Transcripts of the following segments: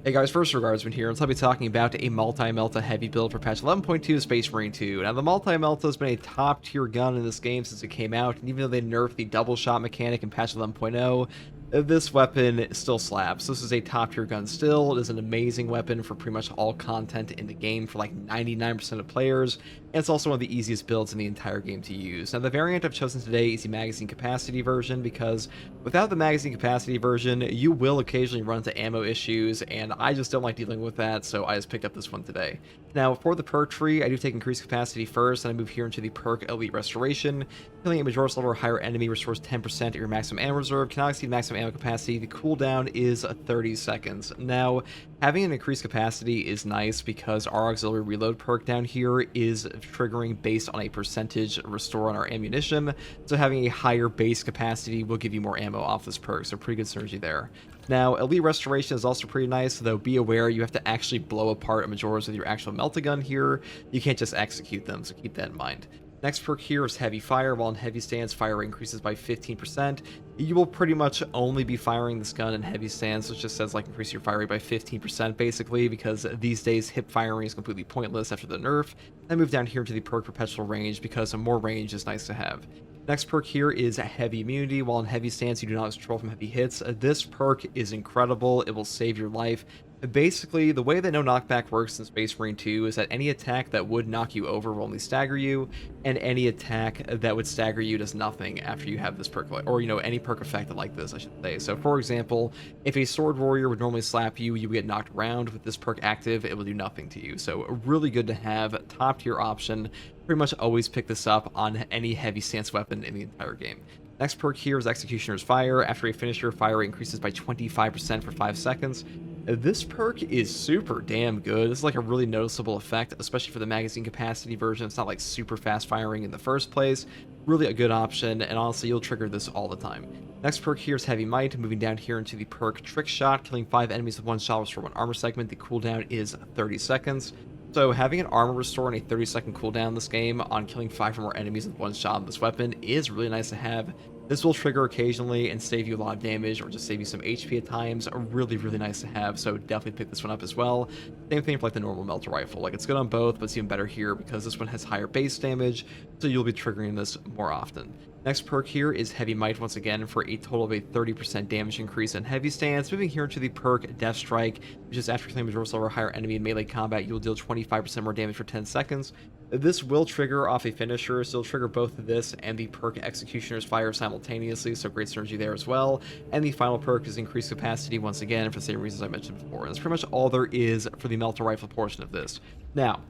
Hey guys, first regardsman here, and I'll be talking about a multi-Melta heavy build for patch 11.2 Space Marine 2. Now, the multi-Melta has been a top-tier gun in this game since it came out, and even though they nerfed the double shot mechanic in patch 11.0, this weapon still slaps. This is a top-tier gun still. It is an amazing weapon for pretty much all content in the game for like 99% of players, and it's also one of the easiest builds in the entire game to use. Now, the variant I've chosen today is the magazine capacity version, because without the magazine capacity version, you will occasionally run into ammo issues, and I just don't like dealing with that, so I just picked up this one today. Now, for the perk tree, I do take increased capacity first, and I move here into the perk Elite Restoration. Killing a Majora's level or higher enemy restores 10% of your maximum ammo reserve, cannot exceed maximum ammo capacity. The cooldown is 30 seconds. Now, having an increased capacity is nice because our auxiliary reload perk down here is triggering based on a percentage restore on our ammunition, so having a higher base capacity will give you more ammo off this perk, so pretty good synergy there. Now, Elite Restoration is also pretty nice, though be aware you have to actually blow apart a Majora's with your actual Melta gun here. You can't just execute them, so keep that in mind. Next perk here is Heavy Fire. While in heavy stance, fire rate increases by 15%. You will pretty much only be firing this gun in heavy stance, which just says like increase your fire rate by 15% basically, because these days hip firing is completely pointless after the nerf. Then move down here to the perk Perpetual Range, because more range is nice to have. Next perk here is Heavy Immunity. While in heavy stance, you do not lose control from heavy hits. This perk is incredible. It will save your life. Basically, the way that no knockback works in Space Marine 2 is that any attack that would knock you over will only stagger you, and any attack that would stagger you does nothing after you have this perk, or, any perk effect like this, I should say. So, for example, if a Sword Warrior would normally slap you, you would get knocked around. With this perk active, it will do nothing to you. So, really good to have, top tier option. Pretty much always pick this up on any heavy stance weapon in the entire game. Next perk here is Executioner's Fire. After a finisher, fire rate increases by 25% for 5 seconds. This perk is super damn good. This is like a really noticeable effect, especially for the magazine capacity version. It's not like super fast firing in the first place. Really a good option, and honestly, you'll trigger this all the time. Next perk here is Heavy Might. Moving down here into the perk Trick Shot. Killing 5 enemies with 1 shot restore 1 armor segment. The cooldown is 30 seconds. So having an armor restore and a 30-second cooldown in this game on killing 5 or more enemies with 1 shot with this weapon is really nice to have. This will trigger occasionally and save you a lot of damage, or just save you some HP at times. Really, really nice to have, so definitely pick this one up as well. Same thing for like the normal Melta rifle. Like, it's good on both, but it's even better here because this one has higher base damage, so you'll be triggering this more often. Next perk here is Heavy Might once again for a total of a 30% damage increase in heavy stance. Moving here into the perk Death Strike, which is after killing Majora's level or higher enemy in melee combat, you will deal 25% more damage for 10 seconds. This will trigger off a finisher, so it'll trigger both this and the perk Executioner's Fire simultaneously, so great synergy there as well. And the final perk is Increased Capacity once again for the same reasons I mentioned before. And that's pretty much all there is for the Melta Rifle portion of this. Now,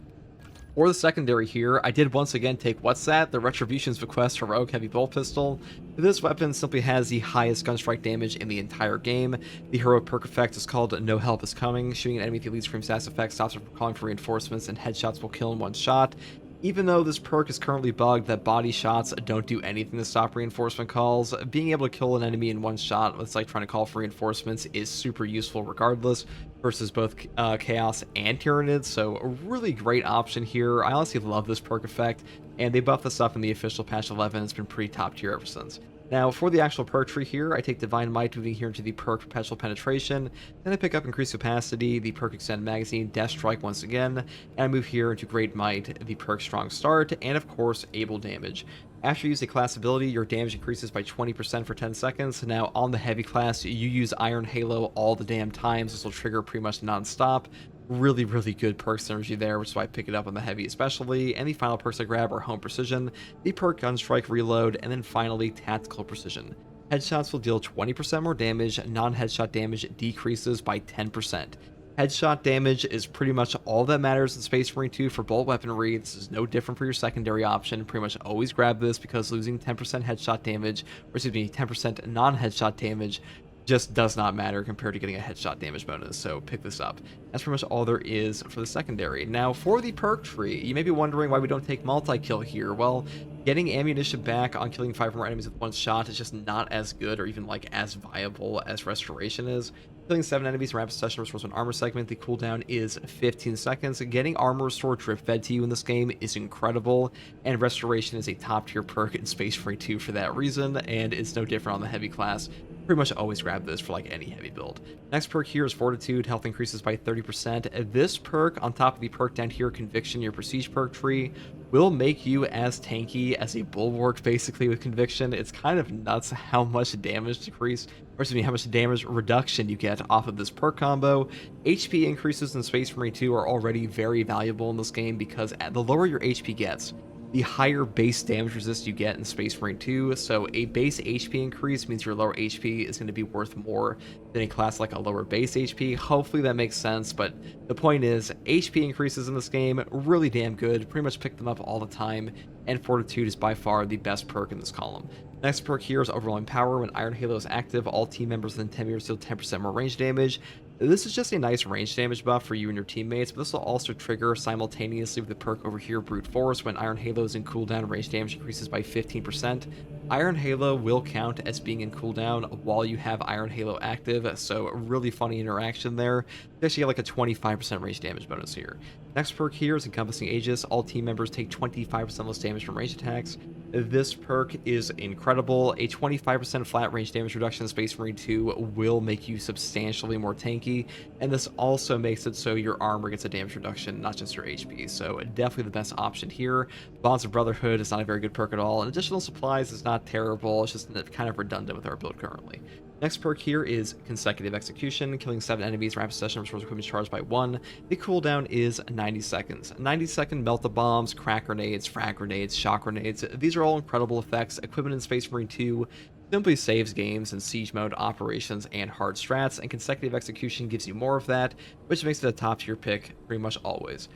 for the secondary here, I did once again take what's that? The Retribution's Bequest Heroic Heavy Bolt Pistol. This weapon simply has the highest gunstrike damage in the entire game. The heroic perk effect is called No Help Is Coming. Shooting an enemy with the Elite Scream status effect stops them from calling for reinforcements, and headshots will kill in 1 shot. Even though this perk is currently bugged that body shots don't do anything to stop reinforcement calls, being able to kill an enemy in 1 shot, it's like trying to call for reinforcements, is super useful regardless, versus both Chaos and Tyranids, so a really great option here. I honestly love this perk effect, and they buffed this up in the official patch 11. It's been pretty top tier ever since. Now, for the actual perk tree here, I take Divine Might, moving here into the perk Perpetual Penetration. Then I pick up Increased Capacity, the perk Extended Magazine, Death Strike once again, and I move here into Great Might, the perk Strong Start, and of course, Able Damage. After you use a class ability, your damage increases by 20% for 10 seconds. Now, on the heavy class, you use Iron Halo all the damn times. This will trigger pretty much non-stop. Really, really good perk synergy there, which is why I pick it up on the heavy especially. And the final perks I grab are Home Precision, the perk Gunstrike Reload, and then finally Tactical Precision. Headshots will deal 20% more damage, non-headshot damage decreases by 10%. Headshot damage is pretty much all that matters in Space Marine 2 for bolt weaponry. This is no different for your secondary option. Pretty much always grab this because losing 10% headshot damage, or excuse me, 10% non-headshot damage just does not matter compared to getting a headshot damage bonus, so pick this up. That's pretty much all there is for the secondary. Now, for the perk tree, you may be wondering why we don't take multi-kill here. Well, getting ammunition back on killing 5 or more enemies with 1 shot is just not as good or even like as viable as Restoration is. Killing 7 enemies in rapid succession restores 1 armor segment. The cooldown is 15 seconds. Getting armor restored drip fed to you in this game is incredible, and Restoration is a top tier perk in Space Marine 2 for that reason, and it's no different on the heavy class. pretty much always grab this for like any heavy build. Next perk here is Fortitude. Health increases by 30%. This perk, on top of the perk down here, Conviction, your prestige perk tree, will make you as tanky as a Bulwark, basically, with Conviction. It's kind of nuts how much damage decrease, or excuse me, how much damage reduction you get off of this perk combo. HP increases in Space Marine 2 are already very valuable in this game because the lower your HP gets, the higher base damage resist you get in Space Marine 2, so a base HP increase means your lower HP is going to be worth more than a class like a lower base HP. Hopefully that makes sense, but the point is, HP increases in this game, really damn good, pretty much pick them up all the time, and Fortitude is by far the best perk in this column. Next perk here is Overwhelming Power. When Iron Halo is active, all team members within 10 meters deal 10% more range damage. This is just a nice range damage buff for you and your teammates, but this will also trigger simultaneously with the perk over here, Brute Force. When Iron Halo is in cooldown, range damage increases by 15%. Iron Halo will count as being in cooldown while you have Iron Halo active, so a really funny interaction there. You actually get like a 25% range damage bonus here. Next perk here is Encompassing Aegis. All team members take 25% less damage from range attacks. This perk is incredible. A 25% flat range damage reduction in Space Marine 2 will make you substantially more tanky, and this also makes it so your armor gets a damage reduction, not just your HP, so definitely the best option here. Bonds of Brotherhood is not a very good perk at all, and Additional Supplies is not terrible, it's just kind of redundant with our build currently. Next perk here is Consecutive Execution. Killing 7 enemies, rapid succession restores equipment charged by 1. The cooldown is 90 seconds. 90-second Melta bombs, crack grenades, frag grenades, shock grenades. These are all incredible effects. Equipment in Space Marine 2 simply saves games in siege mode, operations, and hard strats, and Consecutive Execution gives you more of that, which makes it a top tier pick pretty much always.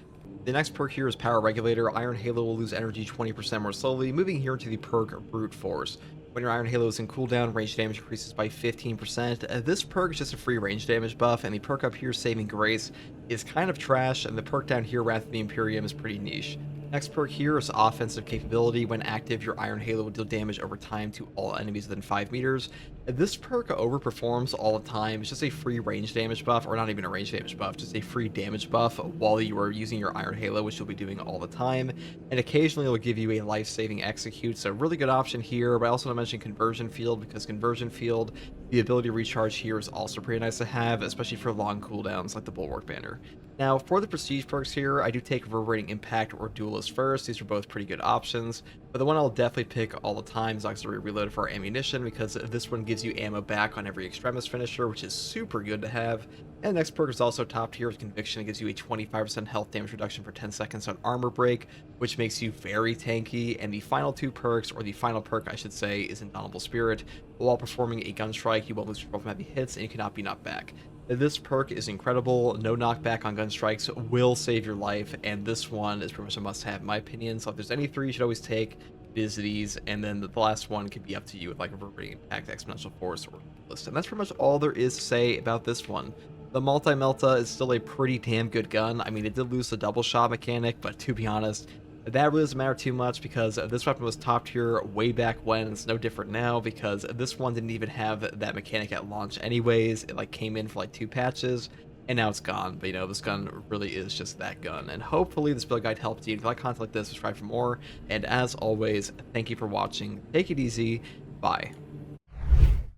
The next perk here is Power Regulator. Iron Halo will lose energy 20% more slowly, moving here to the perk Brute Force. When your Iron Halo is in cooldown, range damage increases by 15%. This perk is just a free range damage buff, and the perk up here, Saving Grace, is kind of trash, and the perk down here, Wrath of the Imperium, is pretty niche. Next perk here is Offensive Capability. When active, your Iron Halo will deal damage over time to all enemies within 5 meters. This perk overperforms all the time. It's just a free range damage buff, or not even a range damage buff, just a free damage buff while you are using your Iron Halo, which you'll be doing all the time. And occasionally it'll give you a life-saving execute, so really good option here. But I also want to mention Conversion Field, because Conversion Field, the ability to recharge here is also pretty nice to have, especially for long cooldowns like the Bulwark banner. Now, for the prestige perks here, I do take Reverberating Impact or Duelist first. These are both pretty good options, but the one I'll definitely pick all the time is Auxiliary Reload for our ammunition, because this one gives you ammo back on every Extremis finisher, which is super good to have. And the next perk is also top tier with Conviction. It gives you a 25% health damage reduction for 10 seconds on Armor Break, which makes you very tanky. And the final two perks, or the final perk I should say, is Indomitable Spirit. While performing a gun strike, you won't lose control from heavy hits, and you cannot be knocked back. This perk is incredible. No knockback on gun strikes will save your life, and this one is pretty much a must-have in my opinion. So if there's any three you should always take, it is these, and then the last one could be up to you with like a Reverberating Impact, Exponential Force, or list. And that's pretty much all there is to say about this one. The Multi-Melta is still a pretty damn good gun. I mean, it did lose the double shot mechanic, but to be honest, that really doesn't matter too much, because this weapon was top tier way back when. It's no different now, because this one didn't even have that mechanic at launch anyways. It like came in for like 2 patches, and now it's gone. But you know, this gun really is just that gun. And hopefully this build guide helped you. If you like content like this, subscribe for more. And as always, thank you for watching. Take it easy. Bye.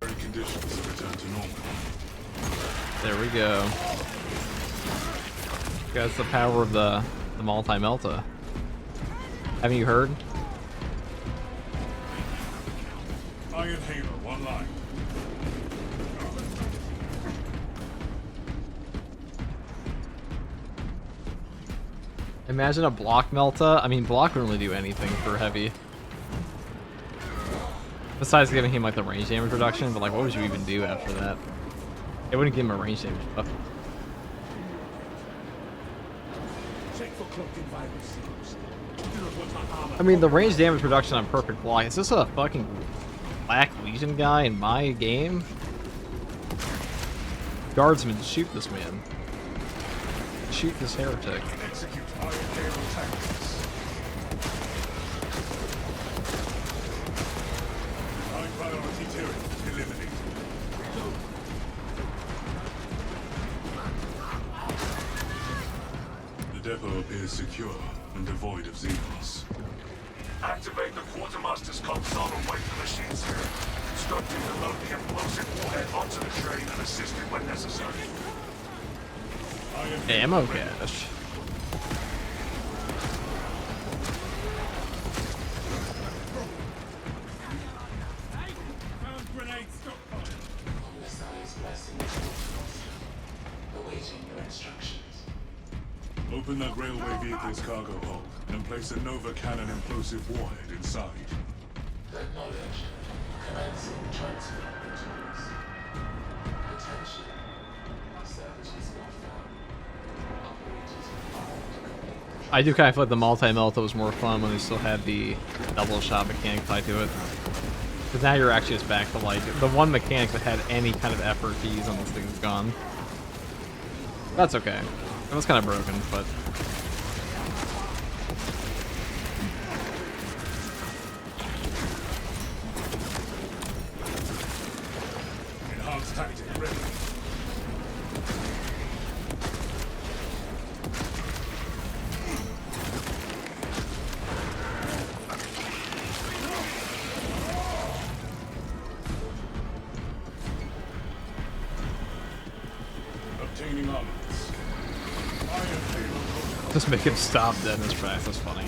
Conditions return to normal. There we go. That's the power of the Multi-Melta. Haven't you heard? Iron Halo, one line. Imagine a block Melta. I mean, block wouldn't really do anything for heavy. Besides giving him like the range damage reduction, but like what would you even do after that? It wouldn't give him a range damage buff. I mean, the range damage reduction on perfect block. Is this a fucking Black Legion guy in my game? Guardsmen, shoot this man. Shoot this heretic. Execute Iron Halo tactics. High priority Tyranny eliminated. The depot appears secure and devoid of Xenos. Activate the Quartermaster's console and wait for machines here. instructed to load the explosive warhead onto the train and assist it when necessary. Ammo cache. Found grenade stockpile. Awaiting your instructions. Open that railway vehicle's cargo hold and place a Nova cannon implosive warhead inside. Acknowledged. Commencing transfer materials. Attention. Savages not found. Operators required. I do kind of feel like the multi-melta was more fun when they still had the double shot mechanic tied to it. Because now you're actually just back to like the one mechanic that had any kind of effort to use on this thing is gone. That's okay. It was kind of broken, but Enhanced tactic ready. Obtaining armaments. Iron Halo. just make him stop dead in his tracks. That's funny.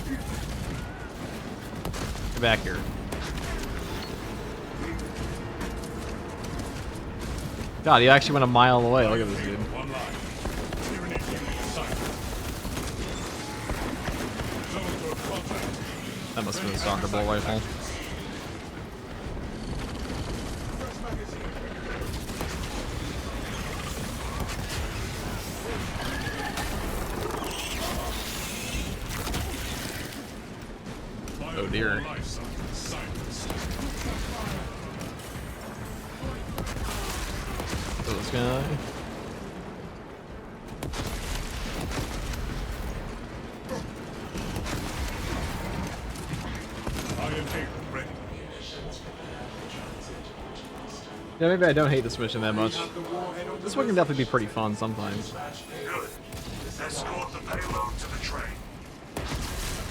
Get back here. God, he actually went a mile away. Look at this dude. One line. Tyranny assignment. Zone to a contact. That must have been a soccer ball rifle. Oh dear. This guy. Yeah, maybe I don't hate this mission that much. This one can definitely be pretty fun sometimes. Good. Escort the payload to the train.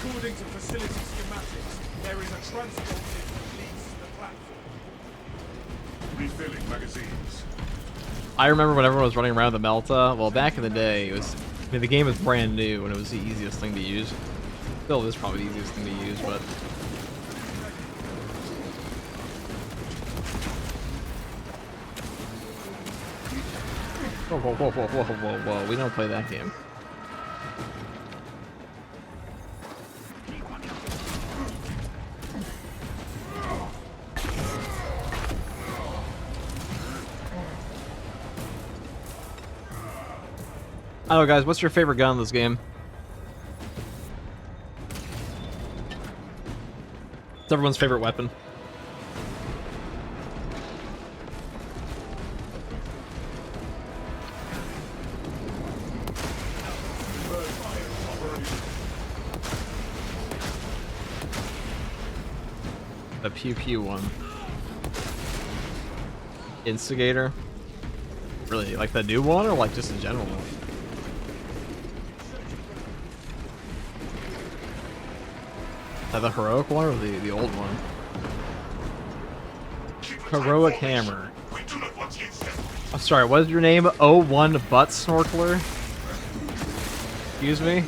According to facility schematics, there is a transport lift that leads to the platform. Refilling magazines. I remember when everyone was running around the Melta. Well, back in the day, it was. I mean, the game was brand new and it was the easiest thing to use. Still, is probably the easiest thing to use, but. Whoa, whoa, whoa, whoa, whoa, whoa, whoa! We don't play that game. I don't know, guys. What's your favorite gun in this game? It's everyone's favorite weapon. The pew pew one. Instigator. Really, like the new one, or like just the general one? Is that the heroic one or the old one? Heroic hammer. I'm sorry, what is your name? 01 Butt Snorkeler? Excuse me?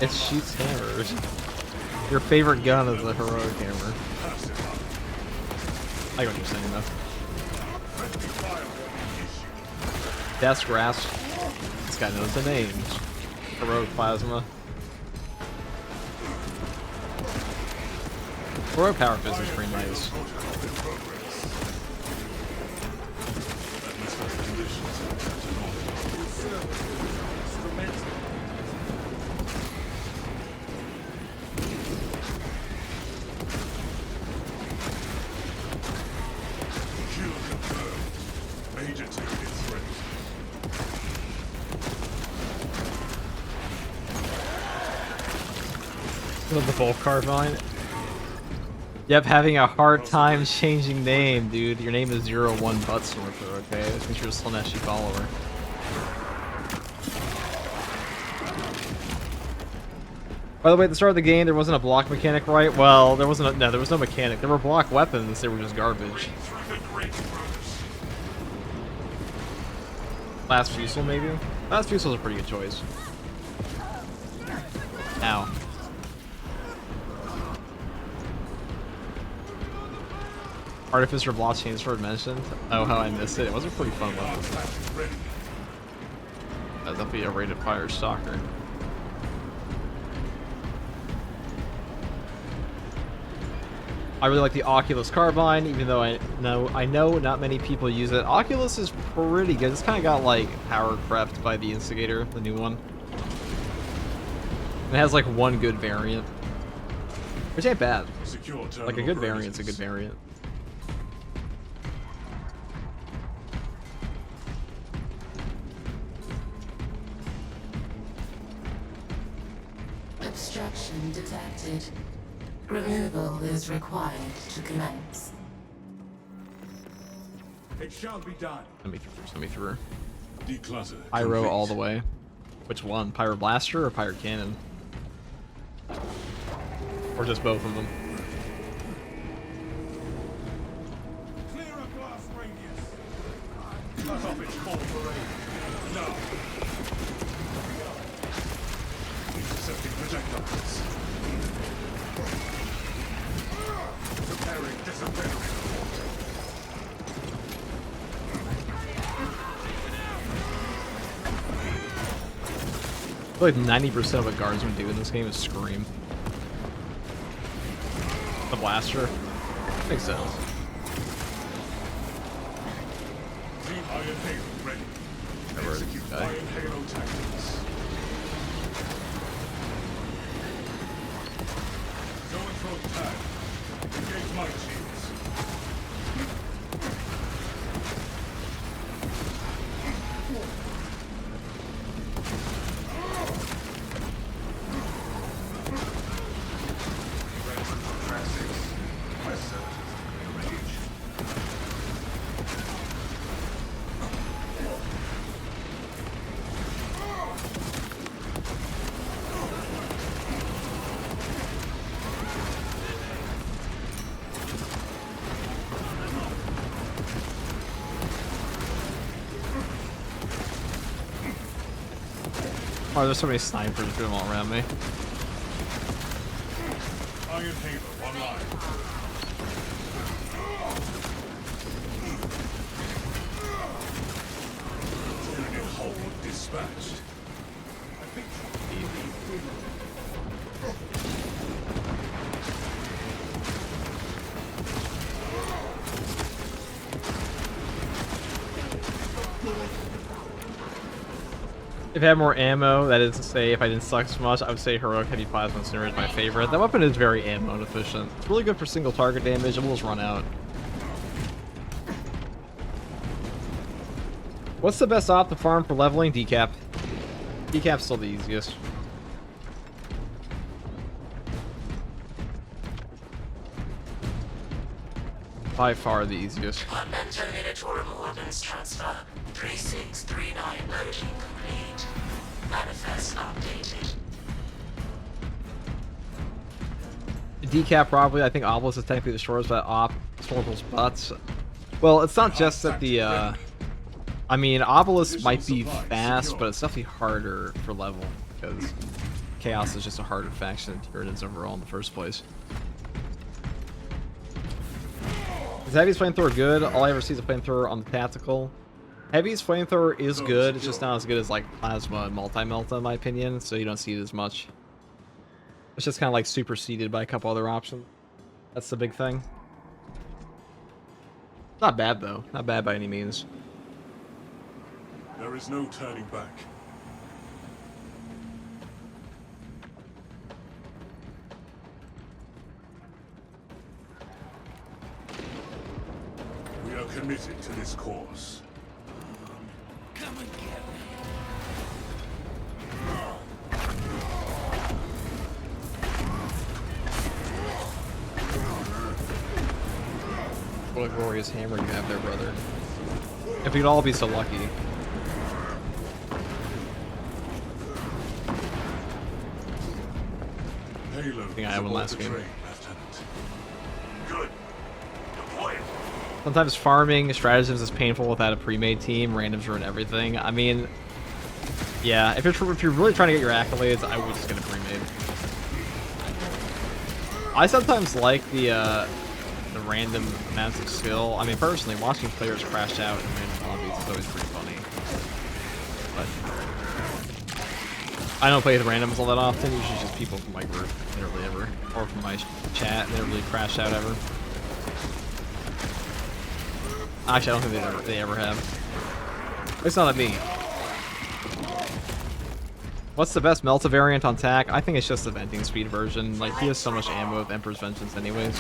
It shoots hammers. Your favorite gun is the heroic hammer. I get what you're saying though. Death's Grasp. This guy knows the name. Heroic Plasma. Heroic Power Fist is pretty nice. With the bulk carbine. Yep, having a hard time changing name, dude. Your name is 01 Butt Snorkeler, okay? This means you're still an SG follower. By the way, at the start of the game, there wasn't a block mechanic, right? Well, there wasn't. There was no mechanic. There were block weapons. They were just garbage. Last Fusel, maybe. Last Fusel's a pretty good choice. Ow. Artificer Blockchain Sword mentioned. Oh, how I missed it. It was a pretty fun level. That'll be a rated fire stalker. I really like the Oculus Carbine, even though I know not many people use it. Oculus is pretty good. It's kind of got like power crept by the Instigator, the new one. And it has like one good variant, which ain't bad. Like a good variant's a good variant. Obstruction detected. Removal is required to commence. It shall be done. Send me through. Declutter. Pyro complete. all the way. Which one? Pyro Blaster or Pyro Cannon? Or just both of them? Clear a blast radius. Cut off its cold parade. Now. Intercepting projectiles. Preparing disappearing. I feel like 90% of what guardsmen do in this game is scream. The blaster. Makes sense. Team Iron Halo ready. Never heard of Execute this guy. Iron Halo tactics. Going for tag. Engage my shields. Track 6. West 7 engage. Oh, there's so many snipers doing all around me. Iron Halo online. Unit hull dispatched. If I had more ammo, that is to say, if I didn't suck so much, I would say Heroic Heavy Plasma Incinerator is my favorite. That weapon is very ammo efficient. It's really good for single target damage, it will just run out. What's the best op to farm for leveling? Decap. Decap's still the easiest. By far the easiest. Mental Minotaur ordnance transfer. 3639 loading complete. Manifest updated. Decap probably. I think Obelisk is technically the shortest, but Op Snorkel's butts. Well, it's not just that the I mean, Obelisk might be fast, but it's definitely harder for level because Chaos is just a harder faction than Tyranids overall in the first place. Is Heavy's Flamethrower good? All I ever see is a Flamethrower on the tactical. Heavy's Flamethrower is good, it's just not as good as like Plasma and Multi-Melta in my opinion, so you don't see it as much. It's just kind of like superseded by a couple other options. That's the big thing. Not bad though, not bad by any means. There is no turning back. We are committed to this cause. Come and get me. What a glorious hammer you have there, brother. If we'd all be so lucky. think I had one last Support the game. train, Lieutenant. Good. Deploy it. Sometimes farming stratagems is painful without a pre-made team. Randoms ruin everything. I mean, yeah, if you're really trying to get your accolades, I would just get a pre-made. I sometimes like the random amounts of skill. I mean, personally, watching players crash out in random lobbies is always pretty funny. But I don't play with randoms all that often. Usually just people from my group, literally ever, or from my chat. They don't really crash out ever. Actually, I don't think they ever have. It's not at me. What's the best Melta variant on TAC? I think it's just the venting speed version. Like, he has so much ammo with Emperor's Vengeance anyways.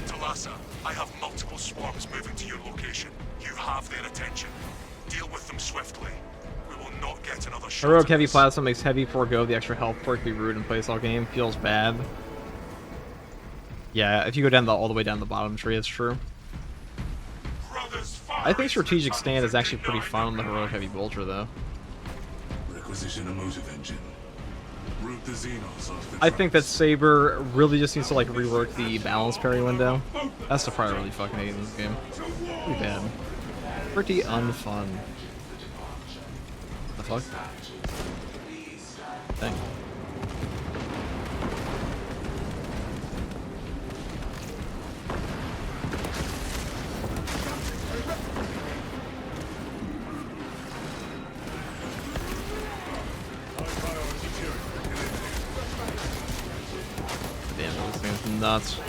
Talassa, I have multiple swarms moving to your location. You have their attention. Deal with them swiftly. We will not get another shot. Heroic at Heavy this. Plasma makes Heavy forego the extra health perk, be rude and plays all game. Feels bad. Yeah, if you go down all the way down the bottom tree, it's true. Brothers, I think Strategic Stand is actually pretty fun on the Heroic Heavy Bolter, though. Requisition a motive engine. Route the Xenos onto the I think that tracks. Saber really just needs to, like, rework the balance parry window. That's the part I really fucking hate in this game. Pretty bad. Pretty unfun. The fuck? Thing. Damn, this thing is nuts.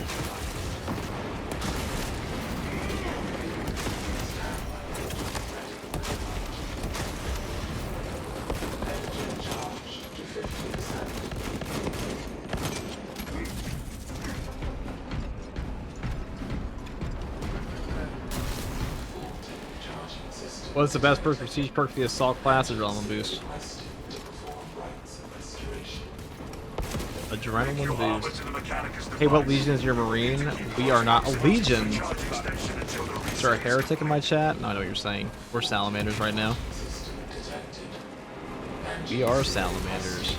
What's the best perk for siege perk for the assault class? Adrenaline boost. Adrenaline boost. Hey, what legion is your marine? We are not a legion. Is there a heretic in my chat? No, I know what you're saying. We're salamanders right now. We are salamanders.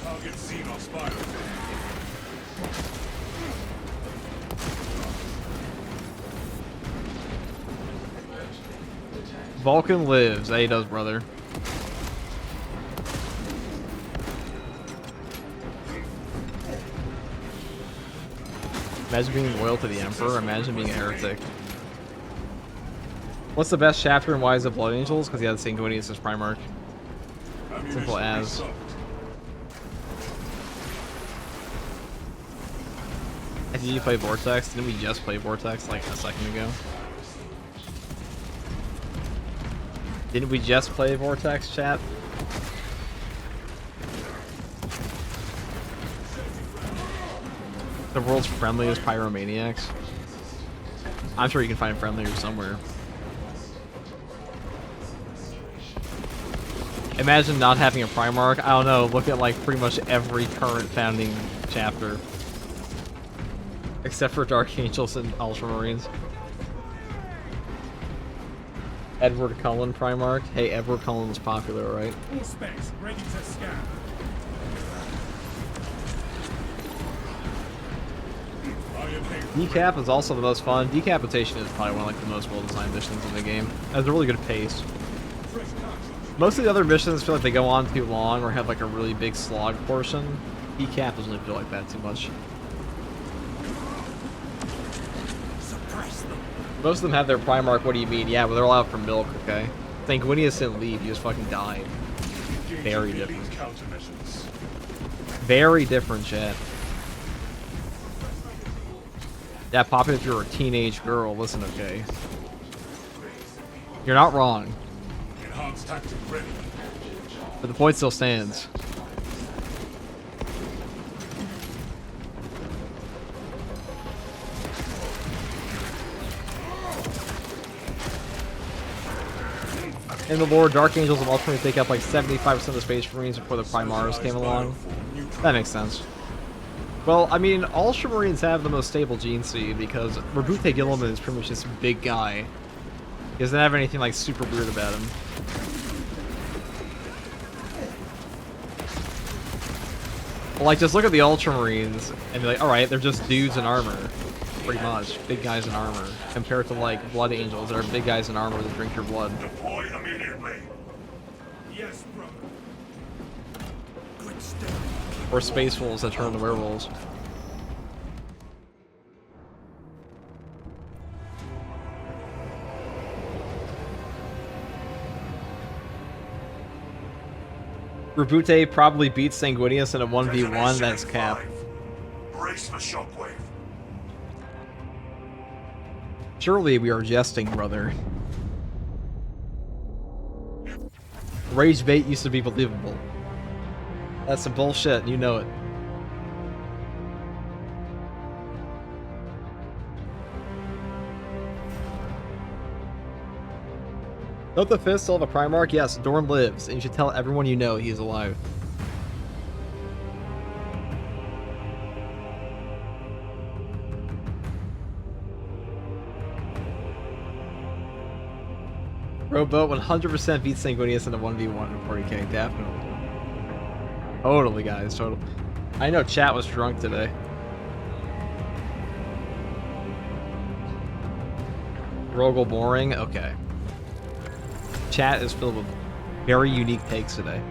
Target Xenos bio. Vulcan lives. Yeah, he does, brother. Imagine being loyal to the Emperor. Imagine being a heretic. What's the best chapter and why is it Blood Angels? Because he has Sanguinius as Primarch. Simple as. Did you play Vortex? Didn't we just play Vortex like a second ago? Didn't we just play Vortex, chat? The world's friendliest pyromaniacs. I'm sure you can find friendlier somewhere. Imagine not having a Primarch. I don't know, look at like pretty much every current founding chapter. Except for Dark Angels and Ultramarines. Edward Cullen Primarch. Hey, Edward Cullen was popular, right? All specs ready to scan. Decap is also the most fun. Decapitation is probably one of like the most well-designed missions in the game. It has a really good pace. Most of the other missions feel like they go on too long or have like a really big slog portion. Decap doesn't really feel like that too much. Most of them have their Primarch. What do you mean? Yeah, well, they're all out for milk, okay? Sanguinius didn't leave. He just fucking died. Very different. Very different, chat. Yeah, pop it if you're a teenage girl. Listen, okay? You're not wrong. Enhanced tactic ready. But the point still stands. In the lore, Dark Angels will ultimately take up like 75% of the Space Marines before the Primaris came along. That makes sense. Well, I mean, Ultramarines have the most stable gene seed because Rabute Gilliman is pretty much just a big guy. He doesn't have anything like super weird about him. Well, like, just look at the Ultramarines and be like, alright, they're just dudes in armor. Pretty much. Big guys in armor. Compared to, like, Blood Angels that are big guys in armor that drink your blood. Deploy immediately. Yes, brother. Good step. Or Space Wolves that turn into werewolves. Rabute probably beats Sanguinius in a 1v1, that's cap. Brace for shockwave. Surely we are jesting, brother. Rage bait used to be believable. That's some bullshit, and you know it. Don't the Fist still have a Primarch? Yes, Dorn lives, and you should tell everyone you know he is alive. Rowboat 100% beats Sanguinius in a 1v1 in 40k, definitely. Totally, guys, totally. I know chat was drunk today. Rogel boring? Okay. Chat is filled with very unique takes today.